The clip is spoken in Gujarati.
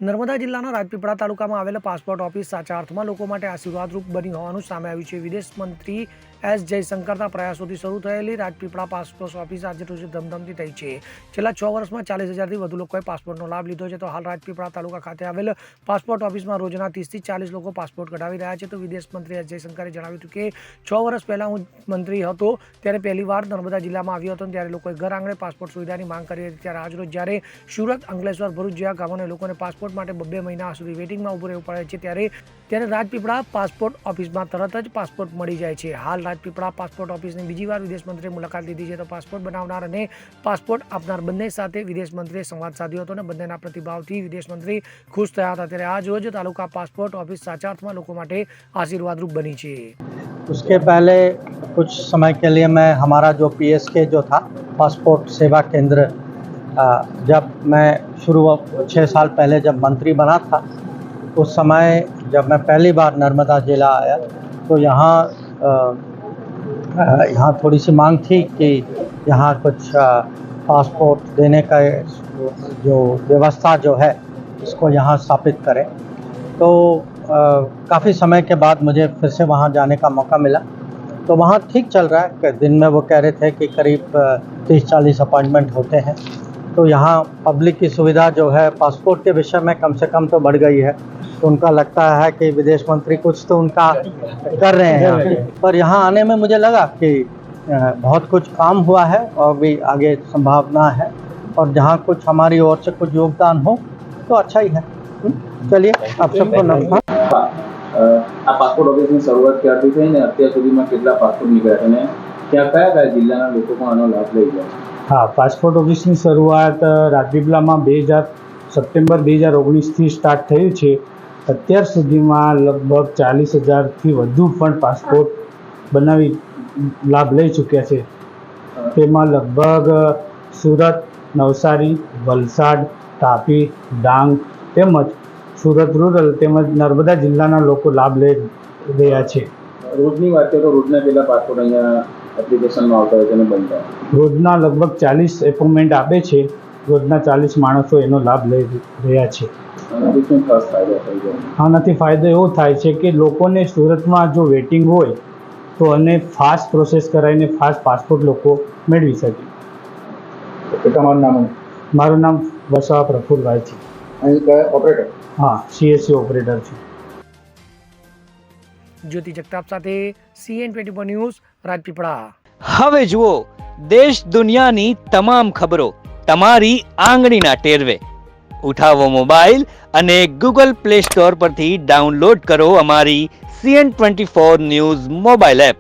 નર્મદા જિલ્લાના રાજપીપળા તાલુકામાં આવેલા પાસપોર્ટ ઓફિસ સાચા અર્થમાં લોકો માટે આશીર્વાદરૂપ બની હોવાનું સામે આવ્યું છે। વિદેશ મંત્રી એસ જયશંકરના પ્રયાસોથી શરૂ થયેલી રાજપીપળા પાસપોર્ટ ઓફિસ આજે રોજ ધમધમતી થઈ છે। છેલ્લા 6 વર્ષમાં 40,000થી વધુ લોકોએ પાસપોર્ટનો લાભ લીધો છે। તો હાલ રાજપીપળા તાલુકા ખાતે આવેલ પાસપોર્ટ ઓફિસમાં રોજના 30થી 40 લોકો પાસપોર્ટ કઢાવી રહ્યા છે। તો વિદેશ મંત્રી એસ જયશંકરે જણાવ્યું હતું કે 6 વર્ષ પહેલાં હું મંત્રી હતો ત્યારે પહેલીવાર નર્મદા જિલ્લામાં આવ્યો હતો ત્યારે લોકોએ ઘર આંગણે પાસપોર્ટ સુવિધાની માંગ કરી હતી। ત્યારે આજરોજ જ્યારે સુરત, અંકલેશ્વર, ભરૂચ જેવા ગામોના લોકોને પાસપોર્ટ માટે 2 મહિના સુધી વેટિંગમાં ઊભું રહેવું પડે છે ત્યારે રાજપીપળા પાસપોર્ટ ઓફિસમાં તરત જ પાસપોર્ટ મળી જાય છે। હાલ રાજપીપળા પાસપોર્ટ ઓફિસની બીજી વાર વિદેશ મંત્રીએ મુલાકાત લીધી છે। તો પાસપોર્ટ બનાવનાર અને પાસપોર્ટ આપનાર બંને સાથે વિદેશ મંત્રીએ સંવાદ સાધ્યો હતો અને બંનેના પ્રતિભાવથી વિદેશ મંત્રી ખુશ થયા હતા। ત્યારે આજ રોજ તાલુકા પાસપોર્ટ ઓફિસ સાચા અर्थમાં લોકો માટે આशीर्वादरूप बनी है। उसके पहले कुछ समय के लिए मैं हमारा जो PSK जो था पासपोर्ट सेवा केंद्र, जब मैं शुरू 6 साल पहले जब मंत्री बना था उस समय जब मैं पहली बार नर्मदा जिला आया तो यहाँ थोड़ी सी मांग थी कि यहाँ कुछ पासपोर्ट देने का जो व्यवस्था जो है इसको यहाँ स्थापित करें। तो काफ़ी समय के बाद मुझे फिर से वहाँ जाने का मौका मिला। तो वहाँ ठीक चल रहा है कि दिन में वो कह रहे थे कि करीब 30-40 अपॉइंटमेंट होते हैं। तो यहाँ पब्लिक की सुविधा जो है पासपोर्ट के विषय में कम से कम तो बढ़ गई है। तो उनका लगता है कि विदेश मंत्री कुछ तो उनका कर रहे हैं, पर यहाँ आने में मुझे लगा कि बहुत कुछ काम हुआ है और भी आगे संभावना है, और जहाँ कुछ हमारी ओर से कुछ योगदान हो तो अच्छा ही है। चलिए, आप सबको नमस्कार। આ પાસપોર્ટ ઓફિસની શરૂઆત ક્યારથી થઈ ને અત્યાર સુધીમાં કેટલા પાસપોર્ટ નીકળ્યા અને કયા જિલ્લાના લોકો પણ આનો લાભ લઈ ગયા? હા, પાસપોર્ટ ઓફિસની શરૂઆત રાજપીપળામાં સપ્ટેમ્બર 2019થી સ્ટાર્ટ થયું છે। અત્યાર સુધીમાં લગભગ 40,000થી વધુ પણ પાસપોર્ટ બનાવી લાભ લઈ ચૂક્યા છે। તેમાં લગભગ સુરત, નવસારી, વલસાડ, તાપી, ડાંગ તેમજ સુરત રૂરલ તેમજ નર્મદા જિલ્લાના લોકો લાભ લઈ રહ્યા છે। રોજની વાત કરીએ તો રોજના કેટલા પાસપોર્ટ અહીંયા એપ્લિકેશનમાં આવતા હોય છે અને બનતા? રોજના લગભગ 40 એપોઇન્ટમેન્ટ આપે છે। રોજના 40 માણસો એનો લાભ લઈ રહ્યા છે। શું ખાસ ફાયદો થઈ જાય? આનાથી ફાયદો એવો થાય છે કે લોકોને સુરતમાં જો વેટિંગ હોય તો અને ફાસ્ટ પ્રોસેસ કરાવીને ફાસ્ટ પાસપોર્ટ લોકો મેળવી શકે। તમારું નામ? મારું નામ વસાવા પ્રફુલભાઈ છે। અહીં કયા ઓપરેટર? હા, CSC ઓપરેટર છે। જ્યોતિ જગતાપ સાથે CN24 ન્યૂઝ રાજપીપળા। હવે જુઓ દેશ દુનિયાની તમામ ખબરો તમારી આંગળીના ટેરવે। ઉઠાવો મોબાઈલ અને Google Play Store પરથી ડાઉનલોડ કરો અમારી CN24 ન્યૂઝ મોબાઈલ એપ।